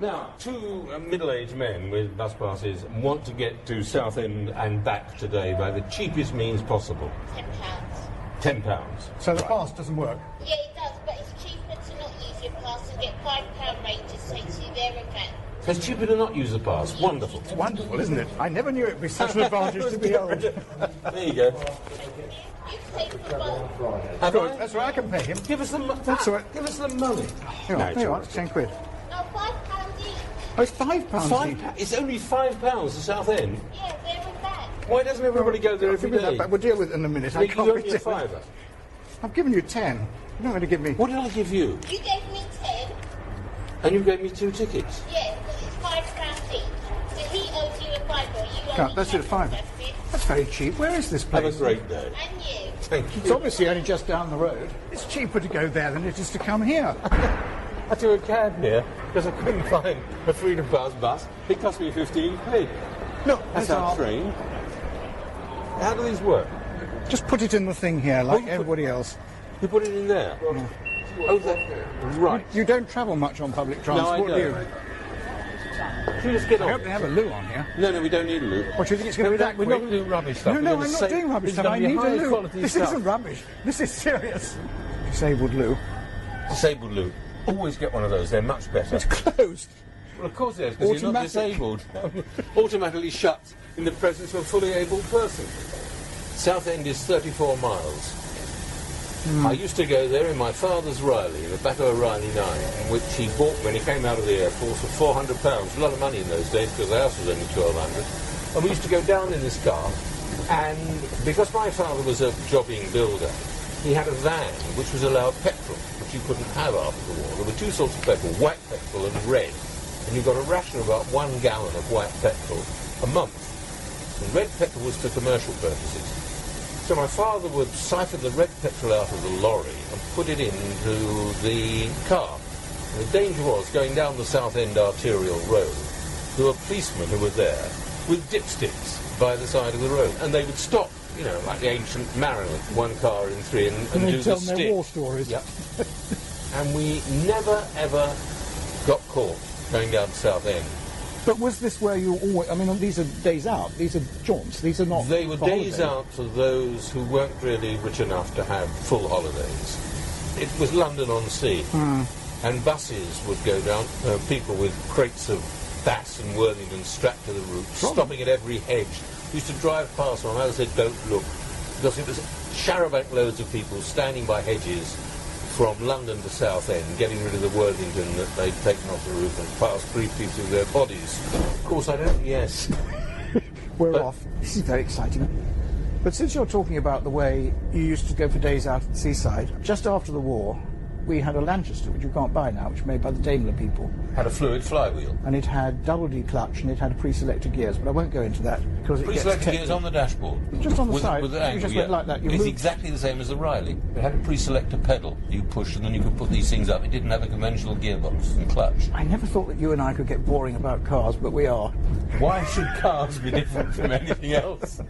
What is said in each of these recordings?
Now, two middle-aged men with bus passes want to get to Southend and back today by the cheapest means possible. £10. £10. So the pass doesn't work? Yeah, it does, but it's cheaper to not use your pass and get £5 rate just takes you there and back. So it's cheaper to not use the pass. Wonderful. It's wonderful, isn't it? I never knew it'd be such an advantage to be old. There you go. You pay for both. Have I? That's right, I can pay him. Give us the money. That's all right. Give us the money. Here you are, it's 10 quid. No, £5 each. Oh, it's £5 each. It's only £5 to Southend. Yeah, there and back. Why doesn't everybody go there every Give me that day? back. We'll deal with it in a minute. I You can't owe be me a doing it. fiver. I've given you 10. You're not going to give me... What did I give you? You gave me 10. And you gave me 2 tickets. Yeah, because it's £5 each. So he owes you a fiver. You No, owe that's me it, 5. That's it. That's very cheap. Where is this place? Have a great day. And you. Thank you. It's obviously only just down the road. It's cheaper to go there than it is to come here. I took a cab here because I couldn't find a Freedom Pass bus. It cost me 15 quid. Look, That's there's our our... train. How do these work? Just put it in the thing here, like you put- everybody else. You put it in there. Oh, right. You don't travel much on public transport, No, I do you? don't. Should we just get I hope on? they have a loo on here. No, we don't need a loop. What, do you think it's going to be that We're quick? not going to do rubbish stuff. No, We're no, gonna I'm not say- doing rubbish it's stuff. gonna I be need a high loo. quality This stuff. isn't rubbish. This is serious. Disabled loo. Disabled loop. Always get one of those. They're much better. It's closed. Well, of course it is, because you're not Automatic. disabled. Automatically shut in the presence of a fully able person. Southend is 34 miles. I used to go there in my father's Riley, in the back of a Riley 9, which he bought when he came out of the Air Force for £400. A lot of money in those days, because the house was only 1200. And we used to go down in this car, and because my father was a jobbing builder, he had a van which was allowed petrol, which you couldn't have after the war. There were two sorts of petrol, white petrol and red. And you got a ration of about 1 gallon of white petrol a month. And red petrol was for commercial purposes. So my father would siphon the red petrol out of the lorry and put it into the car. And the danger was going down the Southend arterial road. There were policemen who were there with dipsticks by the side of the road. And they would stop, you know, like the ancient mariner, 1 car in 3, and do they the tell them their stick. war stories. Yep. And we never, ever got caught going down to Southend. But was this where you always... I mean, these are days out. These are jaunts. These are not... They were for days holiday. out for those who weren't really rich enough to have full holidays. It was London on Sea, and buses would go down, people with crates of Bass and Worthington strapped to the roof, stopping at every hedge. We used to drive past one, I said, don't look, because it was charabanc loads of people standing by hedges from London to Southend, getting rid of the Worthington that they'd taken off the roof and passed 3 pieces of their bodies. Of course, I don't, yes. We're off. This is very exciting. But since you're talking about the way you used to go for days out at the seaside, just after the war, we had a Lanchester, which you can't buy now, which was made by the Daimler people. Had a fluid flywheel. And it had double D clutch and it had pre-selector gears, but I won't go into that because it gets Pre-selector gears technical. on the dashboard. Just on the with, side. With the You angle, just yeah. went like that. You It's moved. exactly the same as the Riley. It had a pre-selector pedal you pushed, and then you could put these things up. It didn't have a conventional gearbox and clutch. I never thought that you and I could get boring about cars, but we are. Why should cars be different from anything else?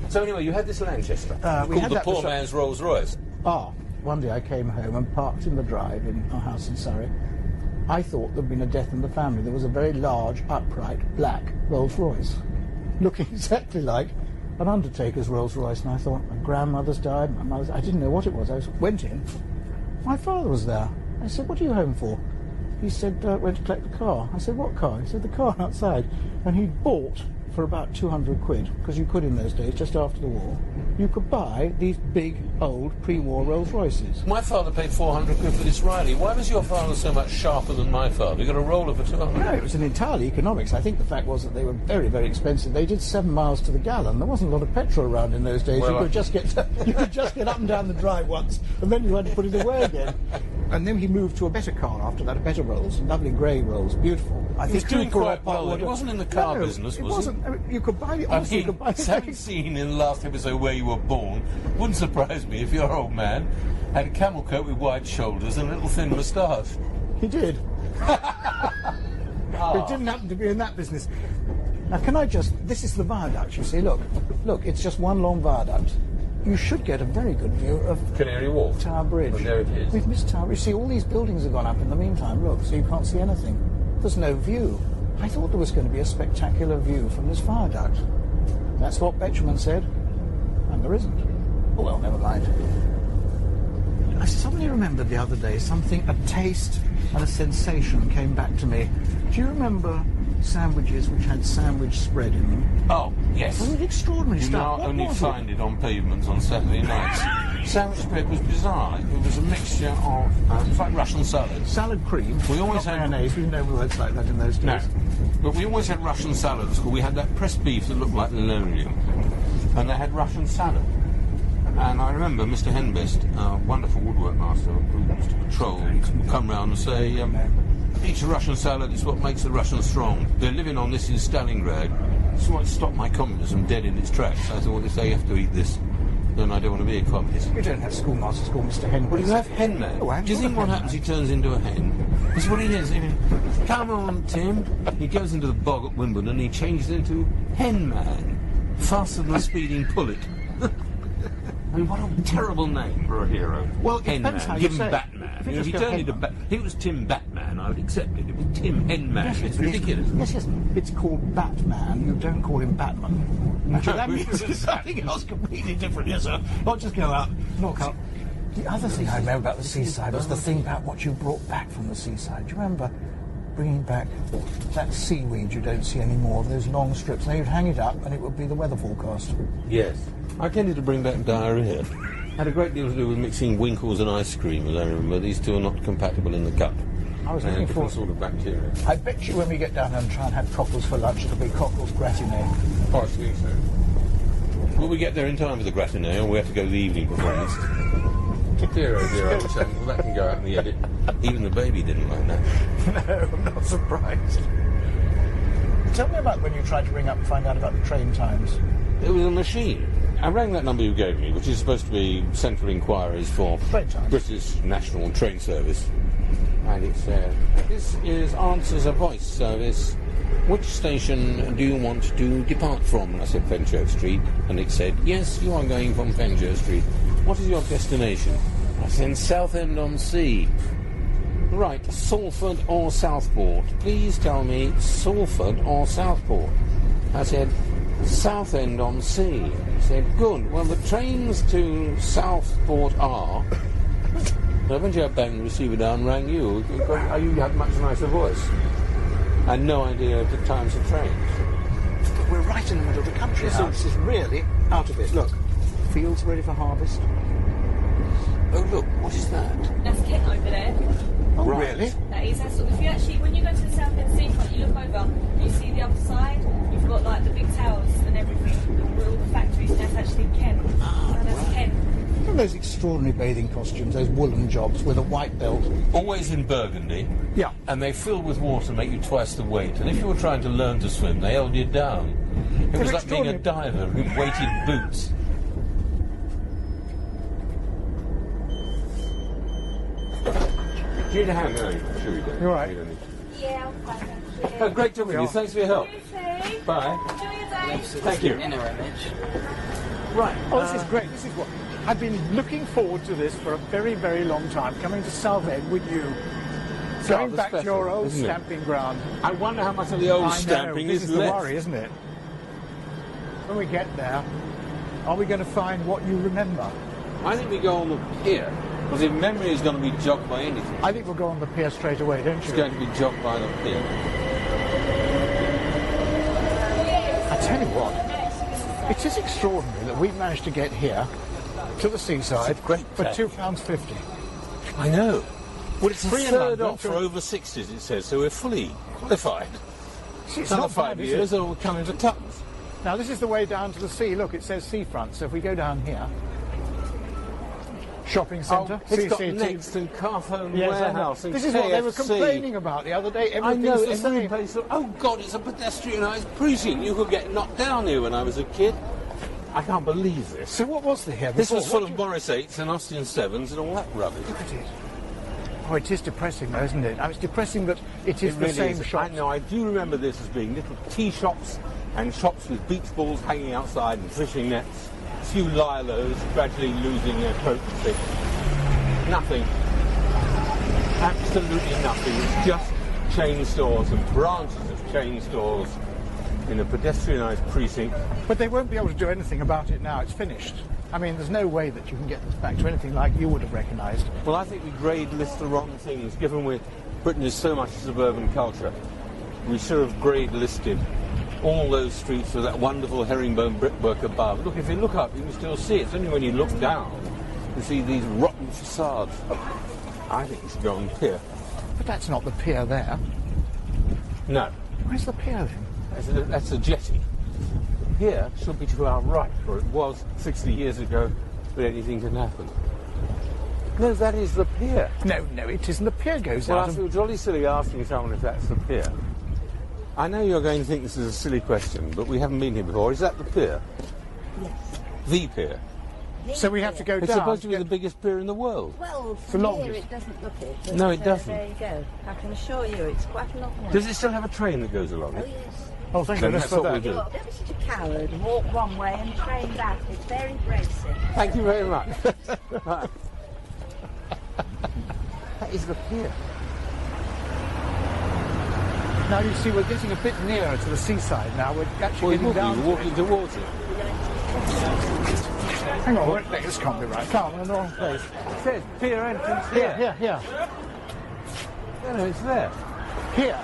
So anyway, you had this Lanchester, we called had the that poor for- man's Rolls Royce. One day I came home and parked in the drive in our house in Surrey. I thought there'd been a death in the family. There was a very large, upright, black Rolls Royce, looking exactly like an undertaker's Rolls Royce. And I thought, my grandmother's died, my mother's... I didn't know what it was. I went in. My father was there. I said, what are you home for? He said, went to collect the car. I said, what car? He said, the car outside. And he'd bought for about 200 quid, because you could in those days, just after the war, you could buy these big, old, pre-war Rolls Royces. My father paid 400 quid for this Riley. Why was your father so much sharper than my father? He got a roller for 200. No, it was an entirely economics. I think the fact was that they were very, very expensive. They did 7 miles to the gallon. There wasn't a lot of petrol around in those days. Well, you could just get up and down the drive once, and then you had to put it away again. And then he moved to a better car after that, a better Rolls, lovely grey Rolls, beautiful. I He was doing quite well. It wasn't in the car business, it was wasn't. I mean, you could buy it. I Also, you mean, could buy it. having seen in the last episode Where You Were Born, wouldn't surprise me if your old man had a camel coat with wide shoulders and a little thin moustache. He did. It didn't happen to be in that business. Now, can I just... This is the viaduct, you see. Look, it's just one long viaduct. you should get a very good view of Canary Wharf. Tower Bridge. And there it is. We've missed Tower Bridge. See, all these buildings have gone up in the meantime, look, so you can't see anything. There's no view. I thought there was going to be a spectacular view from this viaduct. That's what Betjeman said, and there isn't. Oh, well, never mind. I suddenly remembered the other day something, a taste and a sensation came back to me. Do you remember sandwiches which had sandwich spread in them? Oh, yes. Wasn't it extraordinary You stuff? now What only was find it on pavements on Saturday nights. Sandwich spread was bizarre. It was a mixture of, it's like Russian salad. Salad cream. We always not had mayonnaise. We didn't know words like that in those days. No, but we always had Russian salad at school. We had that pressed beef that looked like linoleum, and they had Russian salad. And I remember Mr. Henbest, a wonderful woodwork master who used to patrol, would come round and say, eat a Russian salad, it's what makes the Russians strong. They're living on this in Stalingrad. It's what stopped my communism dead in its tracks. I thought, if they have to eat this, then I don't want to be a communist. You don't have schoolmasters called Mr. Henbest. Well, you have Henman. Oh, Do you think what happens? He turns into a hen. That's what he is. Come on, Tim. He goes into the bog at Wimbledon and he changes into Henman. Faster than a speeding pullet. I mean, what a terrible name for a hero. Well, it depends how you Give say him it. Batman. If If he turned into if it was Tim Batman, I would accept it. It was Tim Henman. Yes, It's but ridiculous. Yes, it's called Batman. You don't call him Batman. Actually, that means something else completely different, yes, sir. Not just go out, knock up. The other thing I remember about the seaside was the thing about what you brought back from the seaside. Do you remember bringing back that seaweed you don't see anymore, those long strips? Now you'd hang it up and it would be the weather forecast. Yes. I tended to bring back diarrhea. Had a great deal to do with mixing winkles and ice cream, as I remember. These two are not compatible in the gut. I was They have looking different for... sort of bacteria. I bet you when we get down there and try and have cockles for lunch, it'll be cockles gratiné. Oh, I think so. Will we get there in time for the gratiné, or we have to go to the evening performance? Dear, oh dear, old chap. Well, that can go out in the edit. Even the baby didn't like that. No, I'm not surprised. Tell me about when you tried to ring up and find out about the train times. It was a machine. I rang that number you gave me, which is supposed to be central inquiries for Train times. British National Train Service. And it said, this is answers a voice service. Which station do you want to depart from? And I said, Fenchurch Street. And it said, yes, you are going from Fenchurch Street. What is your destination? I said, Southend-on-Sea. Right, Salford or Southport? Please tell me Salford or Southport. I said, Southend-on-Sea. He said, good. Well, the trains to Southport are... So eventually I banged the receiver down and rang you. You have a much nicer voice. And no idea of the times of trains. But we're right in the middle of the country now. This is really out of it. Look, fields ready for harvest. Oh, look, what is that? That's Kent over there. Oh, Right. really? That is. That's, if you actually, when you go to the South End seafront, you look over, you see the other side. You've got like the big towers and everything, all the factories. That's actually Kent. And that's Kent. And those extraordinary bathing costumes, those woolen jobs with a white belt. Always in Burgundy. Yeah. And they fill with water, make you twice the weight. And if you were trying to learn to swim, they held you down. It was like being a diver with weighted boots. Do you need a hand? No, sure you don't. You're right. You don't need to. Yeah, I'm fine, thank you. Oh, great talking to you. Thanks for your help. Lucy, Bye. enjoy your day. Thank you. Inner image. Right. Oh, this is great. This is what I've been looking forward to this for a very, very long time. Coming to Southend with you, going rather back to your special, old isn't it? stamping ground. I wonder how much of the old I know, stamping this is is the left. worry, isn't it? When we get there, are we going to find what you remember? I think we go on the pier, because if memory is going to be jogged by anything, I think we'll go on the pier straight away, don't it's you? going to be jogged by the pier. I tell you what, it is extraordinary that we've managed to get here to the seaside It's a great for tech. £2.50. I know. Well, it's Free a in third London off for over 60s, it says, so we're fully qualified. It's Another not 5 bad, is years, it? or we'll come into tuppence. Now this is the way down to the sea. Look, it says seafront. So if we go down here, shopping centre, It's got CCT. Next and Carphone Yes, I know. Warehouse and This is what they were KFC. complaining about the other day. I know, Everything's the every same. place. Oh God, it's a pedestrianised precinct. You could get knocked down here when I was a kid. I can't believe this. So what was there here This before? was full What of do Morris 8s and Austin 7s and all that rubbish. you- Look at it. Oh, it is depressing though, isn't it? It's depressing that it is the same shop. I know, I do remember this as being little tea shops and shops with beach balls hanging outside and fishing nets. A few lilos gradually losing their potency. Nothing. Absolutely nothing. It's just chain stores and branches of chain stores in a pedestrianised precinct. But they won't be able to do anything about it now. It's finished. I mean, there's no way that you can get this back to anything like you would have recognised. Well, I think we grade list the wrong things, given Britain is so much suburban culture. We should have grade listed all those streets with that wonderful herringbone brickwork above. Look, if you look up, you can still see it. It's only when you look down you see these rotten facades. I think it should go on the pier. But that's not the pier there. No. Where's the pier then? That's a jetty. The pier should be to our right, or it was 60 years ago, but anything can happen. No, that is the pier. No, it isn't. The pier goes Well, out. I feel jolly silly asking someone if that's the pier. I know you're going to think this is a silly question, but we haven't been here before. Is that the pier? Yes. The pier? So we have to go It's down. supposed to be the biggest pier in the world. Well, The from here longest. it doesn't look it. But, No, it doesn't. There you go. I can assure you it's quite a long way. Does it still have a train that goes along Oh, it? yes. Oh, thank Then goodness that's for what we that. do. You're never such a coward. Walk one way and train back. It's very bracing. Thank you very much. Right. That is the pier. Now you see, we're getting a bit nearer to the seaside now. We're actually getting down. We're walking towards it. Hang on, wait, this can't be right. Come on, we're in the wrong place. It says pier entrance here. Here. No, it's there. Here.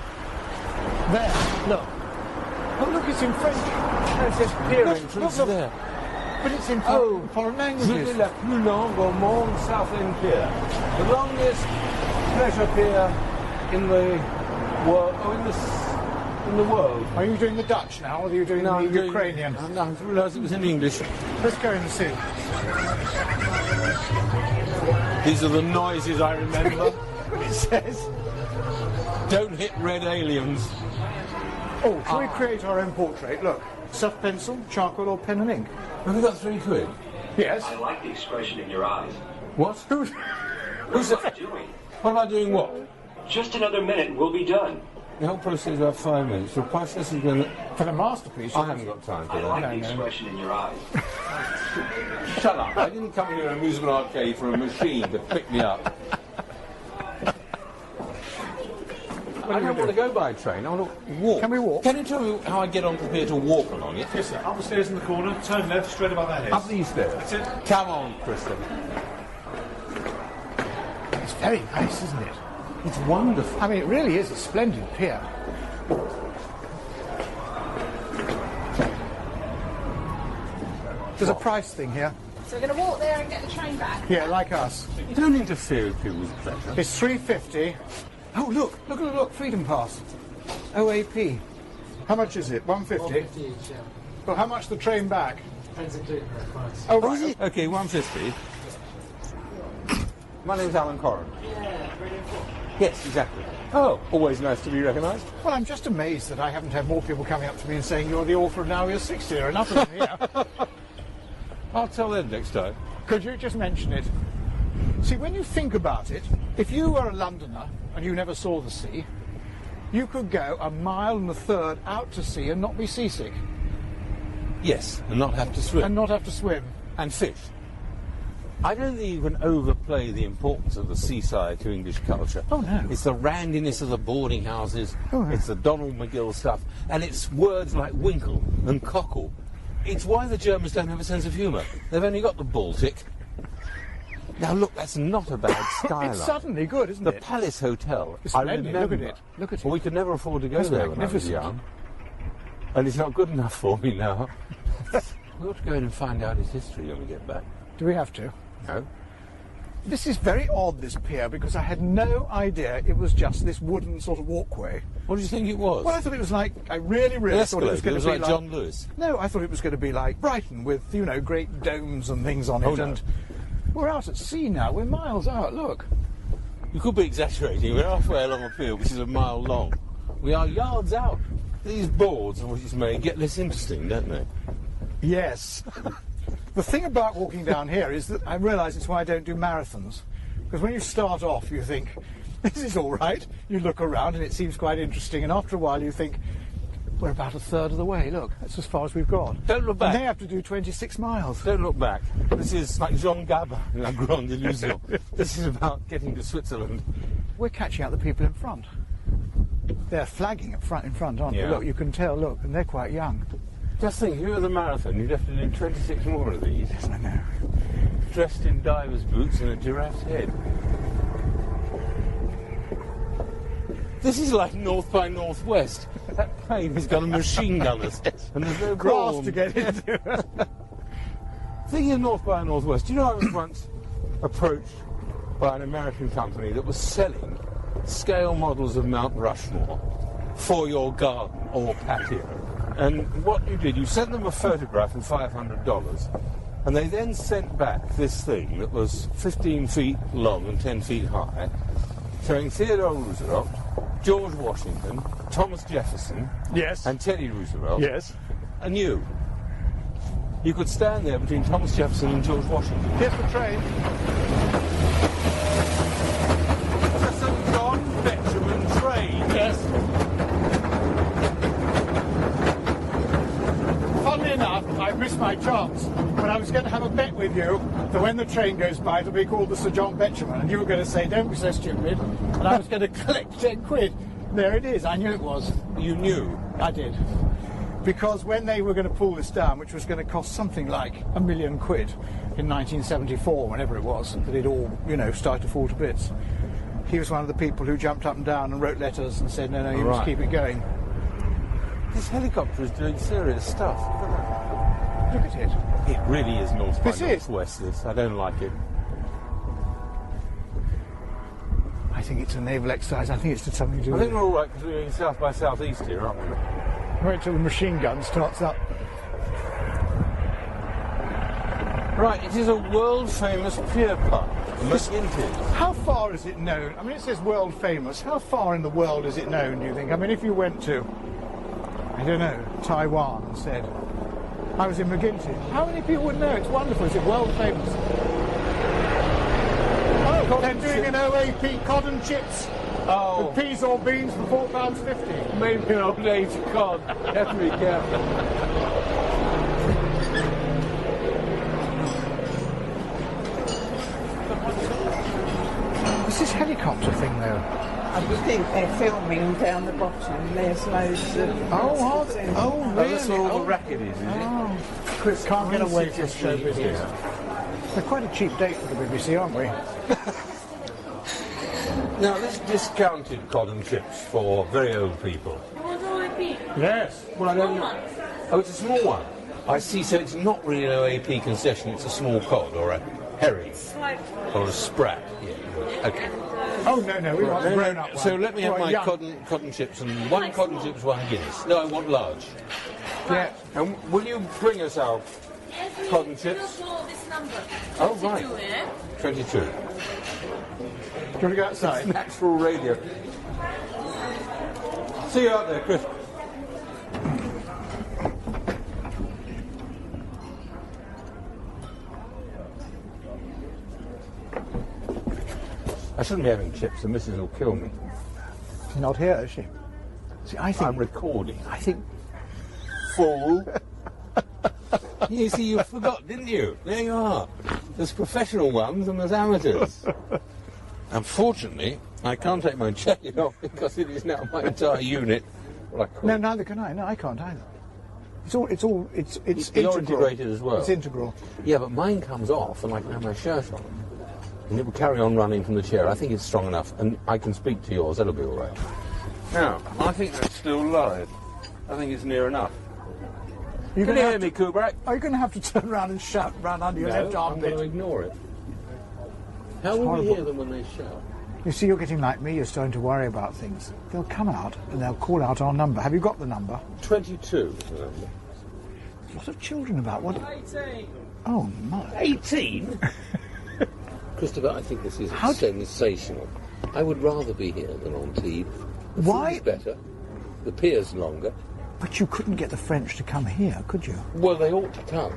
There. Look. Oh, look, it's in French. No, it says pier entrance look. there. But it's in foreign C'était languages. la plus longue au monde, South End Pier. The longest pleasure pier in the world. In the world. Are you doing the Dutch now, or are you doing the I'm doing- Ukrainian? No, I realised it was in English. Let's go and see. These are the noises I remember. It says, Don't hit red aliens. oh, shall we create our own portrait? Look, soft pencil, charcoal, or pen and ink? Have we got £3? Yes. I like the expression in your eyes. What? Who's What are you doing? What am I doing what? Just another minute and we'll be done. The whole process is about 5 minutes. The priceless is going to... For the masterpiece. I haven't got time for I that. like the expression in your eyes. Shut up. I didn't come here to a musical arcade for a machine to pick me up. I don't want to go by train. I want to walk. Can we walk? Can you tell me how I get on from here to walk along it? Yes, sir. Up the stairs in the corner, turn left, straight about that Up is. these stairs. That's it. Come on, Kristen. It's very nice, isn't it? It's wonderful. I mean, it really is a splendid pier. There's a price thing here. So we're going to walk there and get the train back. Yeah, like us. You don't interfere with people's pleasure. It's $3.50. Oh, look, Freedom Pass. OAP. How much is it? $1.50? each, yeah. Well, how much the train back? Depends including the price. Oh, right. Okay, 150. My name's Alan Coren. Yes, exactly. Oh, always nice to be recognised. Well, I'm just amazed that I haven't had more people coming up to me and saying, you're the author of Now You're 60. There are enough of them here. I'll tell them next time. Could you just mention it? See, when you think about it, if you were a Londoner and you never saw the sea, you could go 1.3 miles out to sea and not be seasick Yes, and not have to swim. and not have to swim. And fish. I don't think you can overplay the importance of the seaside to English culture. Oh, no. It's the randiness of the boarding houses, Oh, no. it's the Donald McGill stuff, and it's words like winkle and cockle. It's why the Germans don't have a sense of humour. They've only got the Baltic. Now look, that's not a bad skyline. It's suddenly good, isn't The it? Palace Hotel, It's I splendid. remember. Look at it. Look at it. Well, we could never afford to go That's there when I was magnificent. young. And it's not good enough for me now. We ought to go in and find out his history when we get back. Do we have to? No? This is very odd, this pier, because I had no idea it was just this wooden sort of walkway. What do you think it was? Well, I thought it was like, I really thought it was going to be like John Lewis. No, I thought it was going to be like Brighton with, you know, great domes and things on it. Oh, no. And we're out at sea now. We're miles out. Look. You could be exaggerating. We're halfway along a pier which is 1 mile long. We are yards out. These boards of which it's made get less interesting, don't they? Yes. The thing about walking down here is that I realise it's why I don't do marathons. Because when you start off, you think, this is all right. You look around and it seems quite interesting. And after a while, you think, We're about a third of the way. Look, that's as far as we've got. Don't look back. And they have to do 26 miles. Don't look back. This is like Jean Gabin in La Grande Illusion. This is about getting to Switzerland. We're catching out the people in front. They're flagging in front, aren't Yeah. they? Look, you can tell, look, and they're quite young. Just think, if you were the marathon, you'd have to do 26 more of these, I know. dressed in diver's boots and a giraffe's head. This is like North by Northwest. That plane has got a machine gunners, and there's no Grass brawn. to get into. Thinking of North by Northwest, do you know I was once approached by an American company that was selling scale models of Mount Rushmore for your garden or patio. And what you did, you sent them a photograph and $500, and they then sent back this thing that was 15 feet long and 10 feet high, showing Theodore Roosevelt, George Washington, Thomas Jefferson, Yes. and Teddy Roosevelt, Yes. and you. You could stand there between Thomas Jefferson and George Washington. Here's the train. The St. John Betjeman train. Yes. Funnily enough, I missed my chance. But I was going to have a bet with you that when the train goes by, it'll be called the Sir John Betjeman. And you were going to say, don't be so stupid. And I was going to collect 10 quid. There it is. I knew it was. You knew. I did. Because when they were going to pull this down, which was going to cost something like £1 million in 1974, whenever it was, that it all, you know, started to fall to bits, he was one of the people who jumped up and down and wrote letters and said, no, no, you must keep it going. This helicopter is doing serious stuff. Look at it. It really is North by This is. Northwest, this. I don't like it. I think it's a naval exercise. I think it's something to do I with think we're all right because we're going south by southeast here, aren't we? Wait till the machine gun starts up. Right, it is a world-famous pier park. McGinty's. How far is it known? I mean, it says world famous. How far in the world is it known, do you think? I mean, if you went to, I don't know, Taiwan and said, I was in McGinty's, how many people would know? It's wonderful. Is it world famous? Oh, they're doing an OAP cod chips. Oh, With peas or beans for £4.50. maybe an old age cod. You have to be careful. What's this helicopter thing, though? I would think they're filming down the bottom. There's loads of... Oh, are they? Oh, Oh, really? that's where all Oh. the racket is it? Oh. Chris, can't get away from show business. They're quite a cheap date for the BBC, aren't we? Now, this discounted cod and chips for very old people. Yes. Well, I don't know. Oh, it's a small one. I see, so it's not really an OAP concession, it's a small cod or a herring or a sprat. Yeah. Okay. Oh, no, we want a grown-up one. So let me have Or a my young- cod and chips, and one cod and chips, one Guinness. No, I want large. Yeah. And will you bring us our cod and chips? Oh, right. 22. Do you want to go outside? Natural radio. See you out there, Chris. I shouldn't be having chips, the missus will kill me. She's not here, is she? See, I think... I'm recording. I think... Fool. You see, you forgot, didn't you? There you are. There's professional ones and there's amateurs. Unfortunately, I can't take my jacket off because it is now my entire unit. Well, I could. No, neither can I. No, I can't either. It's You're integral. integrated as well. It's integral. Yeah, but mine comes off and I can have my shirt on. And it will carry on running from the chair. I think it's strong enough, and I can speak to yours. That'll be all right. Now, I think that's still live. I think it's near enough. You're Can gonna you have hear to- me, Kubrick? Are you going to have to turn around and shout round under your left No, I'm going to armpit? ignore it. How will we horrible. hear them when they shout? You see, you're getting like me. You're starting to worry about things. They'll come out and they'll call out our number. Have you got the number? 22 is the number. A lot of children about. What? 18. Oh my! 18? Christopher, I think this is How d- sensational. I would rather be here than on TV. The Why? food's better. The pier's longer. But you couldn't get the French to come here, could you? Well, they ought to come.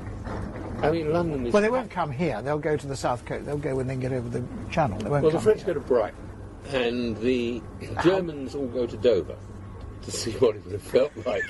I mean, London is... Well, they won't come here. They'll go to the south coast. They'll go when they get over the channel. They won't Well, the come French here. go to Brighton, and the Germans all go to Dover. to see what it would have felt like.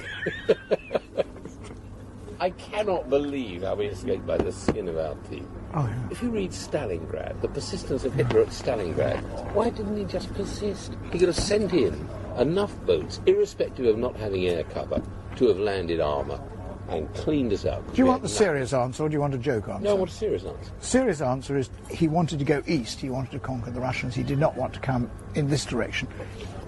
I cannot believe how we escaped by the skin of our teeth. Oh, yeah. If you read Stalingrad, the persistence of Hitler at Stalingrad, why didn't he just persist? He could have sent in enough boats, irrespective of not having air cover, to have landed armour and cleaned us out. Do you want the serious answer or do you want a joke answer? No, I want a serious answer. Serious answer is he wanted to go east. He wanted to conquer the Russians. He did not want to come in this direction.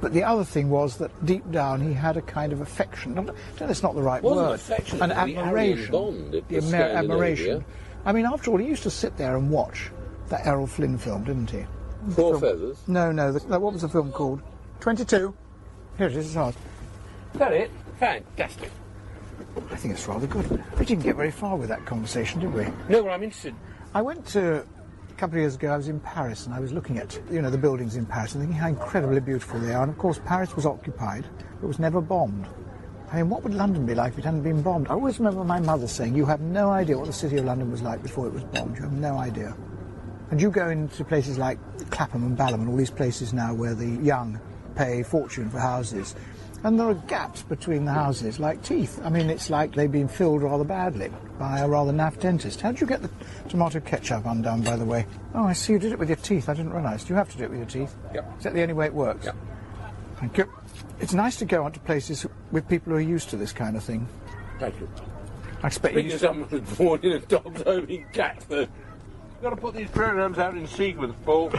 But the other thing was that deep down he had a kind of affection. That's not the right word. Affection, an the admiration. Aryan bond, Admiration. I mean, after all, he used to sit there and watch that Errol Flynn film, didn't he? Four Feathers? No. What was the film called? 22. Here it is. It's hard. Is that it? Fantastic. I think it's rather good. We didn't get very far with that conversation, did we? No, well, I'm interested. I went to, a couple of years ago, I was in Paris and I was looking at, the buildings in Paris and thinking how incredibly beautiful they are. And of course, Paris was occupied, but was never bombed. I mean, what would London be like if it hadn't been bombed? I always remember my mother saying, you have no idea what the city of London was like before it was bombed. You have no idea. And you go into places like Clapham and Balham and all these places now where the young pay a fortune for houses. And there are gaps between the houses like teeth. I mean, it's like they've been filled rather badly by a rather naff dentist. How did you get the tomato ketchup undone, by the way? Oh, I see you did it with your teeth. I didn't realise. Do you have to do it with your teeth? Yep. Is that the only way it works? Yep. Thank you. It's nice to go onto places with people who are used to this kind of thing. Thank you. I expect Because someone was born in a dog's home in Catford. You've got to put these programmes out in sequence, Paul.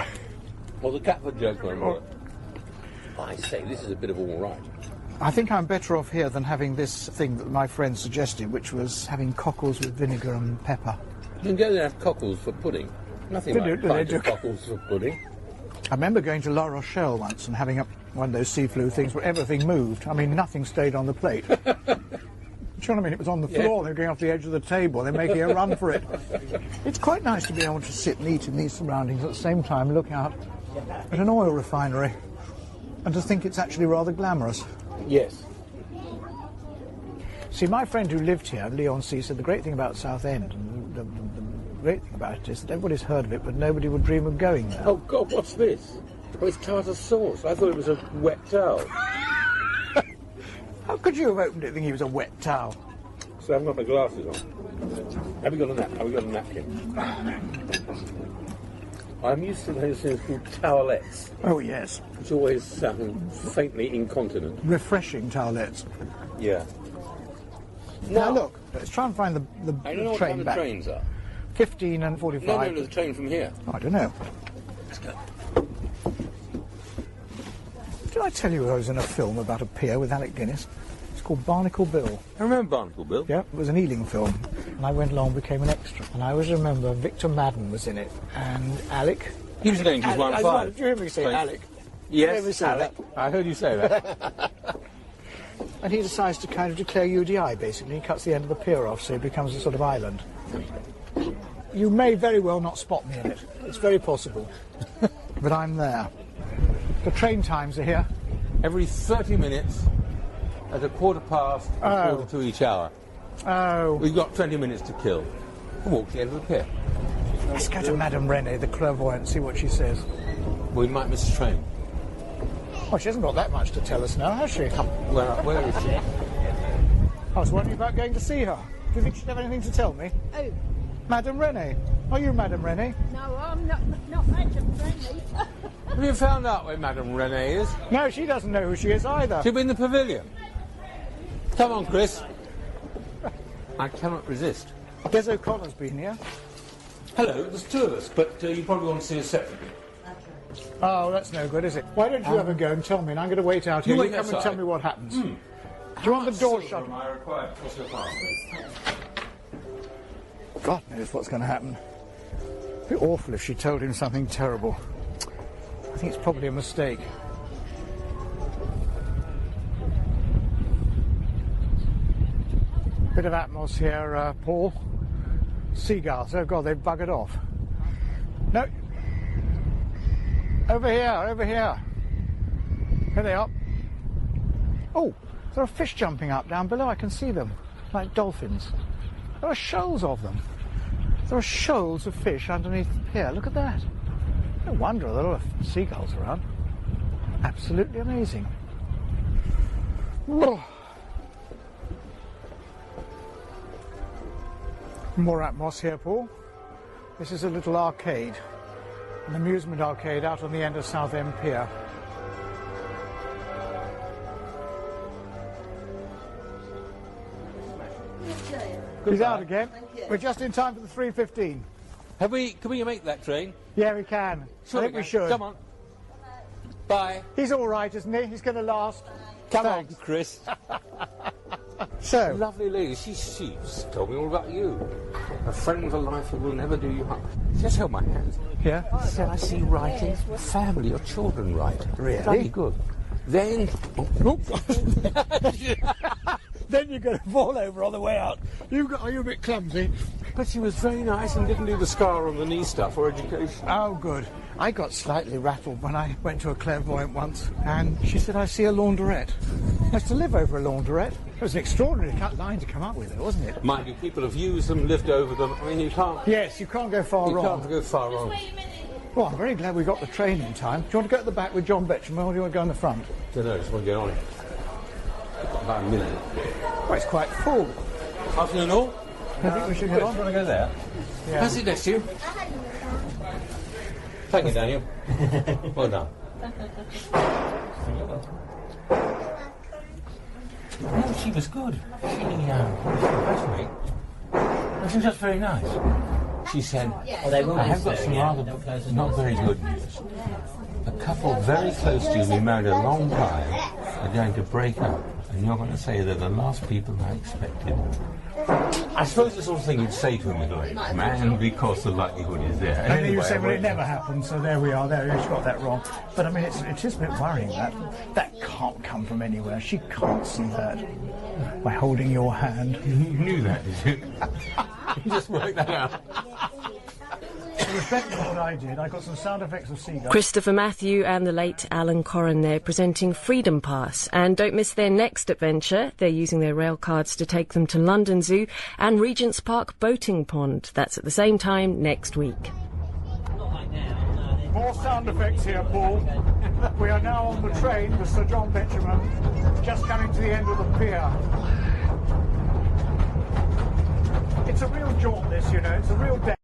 Well, the Catford joke won't work. I say, this is a bit of all right. I think I'm better off here than having this thing that my friend suggested, which was having cockles with vinegar and pepper. You can go there and have cockles for pudding. Nothing like cockles for pudding. I remember going to La Rochelle once and having one of those seaflu things where everything moved. I mean, nothing stayed on the plate. Do you know what I mean? It was on the floor, they were going off the edge of the table, they're making a run for it. It's quite nice to be able to sit and eat in these surroundings at the same time look out at an oil refinery and to think it's actually rather glamorous. Yes. See, my friend who lived here, Leon C., said the great thing about Southend, and the great thing about it is that everybody's heard of it, but nobody would dream of going there. Oh, God, what's this? Oh, it's tartar sauce. I thought it was a wet towel. How could you have opened it thinking it was a wet towel? So I haven't got my glasses on. Have we got a napkin? I'm used to those things called towelettes. Oh, yes. Which always sound faintly incontinent. Refreshing towelettes. Yeah. Now, look, let's try and find the I don't know what train time the back. trains are. 15 and 45. No, the train from here. Oh, I don't know. Let's go. Did I tell you I was in a film about a pier with Alec Guinness? It's called Barnacle Bill. I remember Barnacle Bill. Yeah, it was an Ealing film. And I went along and became an extra. And I always remember Victor Madden was in it. And Alec... He was named as 1-5. Did you hear me say Alec? Yes, Alec. I heard you say that. And he decides to kind of declare UDI, basically. He cuts the end of the pier off, so it becomes a sort of island. You may very well not spot me in it. It's very possible. But I'm there. The train times are here. Every 30 minutes at 1/4 and 1/4 to each hour. Oh. We've got 20 minutes to kill. We'll walk to the end of the pier. Let's go to Madame Renée, the clairvoyante, see what she says. We might miss the train. Oh, she hasn't got that much to tell us now, has she? Where is she? I was wondering about going to see her. Do you think she'd have anything to tell me? Oh, Madame Renée. Are you Madame Renée? no, I'm not Madam Rennie. Have you found out where Madame Renée is? No, she doesn't know who she is either. She'll be in the pavilion. Come on, Chris. I cannot resist. Des O'Connor's been here. Hello, there's two of us, but you probably want to see us separately. Oh, that's no good, is it? Why don't you ever go and tell me, and I'm going to wait out here. You You wait come and outside. tell me what happens. Do you want the door shut? Am I required? What's your plan? God knows what's going to happen. It'd be awful if she told him something terrible. I think it's probably a mistake. Bit of atmos here, Paul. Seagulls. Oh, God, they've buggered off. No. Over here, over here. Here they are. Oh, there are fish jumping up down below. I can see them, like dolphins. There are shoals of them. There are shoals of fish underneath the pier. Look at that. No wonder there are a lot of seagulls around. Absolutely amazing. More atmos here, Paul. This is a little arcade, an amusement arcade out on the end of Southend Pier. He's out again. We're just in time for the 3:15. Can we make that train? Yeah, we can. Sure I think we can. should. Come on. Bye. He's all right, isn't he? He's going to last. Come Thanks. on, Chris. So, Lovely lady. She's told me all about you. A friend for life who will never do you harm. Just held my hand. yeah. She said, I see writing. Family or children write. Really? Bloody good. Then... Then you're going to fall over on the way out. Are you a bit clumsy? But she was very nice and didn't do the scar on the knee stuff or education. Oh, good. I got slightly rattled when I went to a clairvoyant once, and she said, I see a laundrette. I used to live over a laundrette. It was an extraordinary line to come up with it, wasn't it? Mind you, people have used them, lived over them. I mean, you can't... Yes, you can't go far You wrong. can't go far wrong. Wait a minute. Well, I'm very glad we got the train in time. Do you want to go at the back with John Betcham, or do you want to go in the front? Don't know, just want to get on it. About a minute. Well, it's quite full. Afternoon all. I think we should get on. Want to go there? Yeah. Pass it next to you. Thank you, Daniel. Well done. No, she was good. She impressed me. She was just very nice. She said, I have got some rather not very good news. A couple very close to you, who've been married a long time, are going to break up. And you're going to say they're the last people I expected. I suppose the sort of thing you'd say to a middle-aged man, because the likelihood is there. And then you anyway, say, well, it never happened, so there we are, there, you've got that wrong. But I mean, it is a bit worrying, that can't come from anywhere. She can't see that by holding your hand. You knew that, did you? You just worked that out. It was better than what I did. I got some sound effects of seagulls. Christopher Matthew and the late Alan Coren there presenting Freedom Pass. And don't miss their next adventure. They're using their rail cards to take them to London Zoo and Regent's Park Boating Pond. That's at the same time next week. More sound effects here, Paul. We are now on the train with Sir John Betcham, just coming to the end of the pier. It's a real jaunt, this, you know. It's a real day.